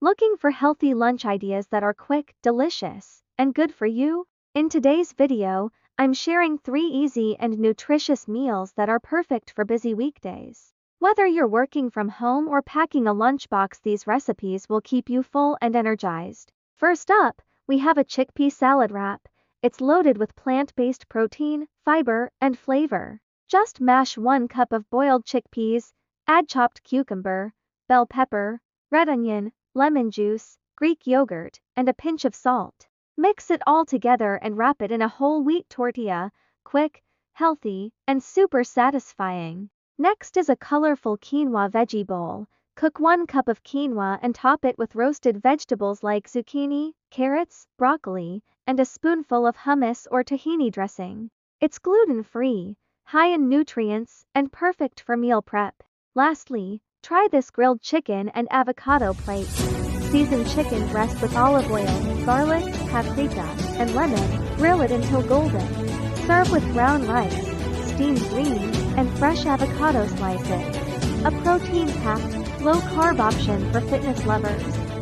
Looking for healthy lunch ideas that are quick, delicious, and good for you? In today's video, I'm sharing 3 easy and nutritious meals that are perfect for busy weekdays. Whether you're working from home or packing a lunchbox, these recipes will keep you full and energized. First up, we have a chickpea salad wrap. It's loaded with plant-based protein, fiber, and flavor. Just mash 1 cup of boiled chickpeas, add chopped cucumber, bell pepper, red onion, lemon juice, Greek yogurt, and a pinch of salt. Mix it all together and wrap it in a whole wheat tortilla. Quick, healthy, and super satisfying. Next is a colorful quinoa veggie bowl. Cook 1 cup of quinoa and top it with roasted vegetables like zucchini, carrots, broccoli, and a spoonful of hummus or tahini dressing. It's gluten-free, high in nutrients, and perfect for meal prep. Lastly, try this grilled chicken and avocado plate. Season chicken breast with olive oil, garlic, paprika, and lemon. Grill it until golden. Serve with brown rice, steamed greens, and fresh avocado slices. A protein-packed, low-carb option for fitness lovers.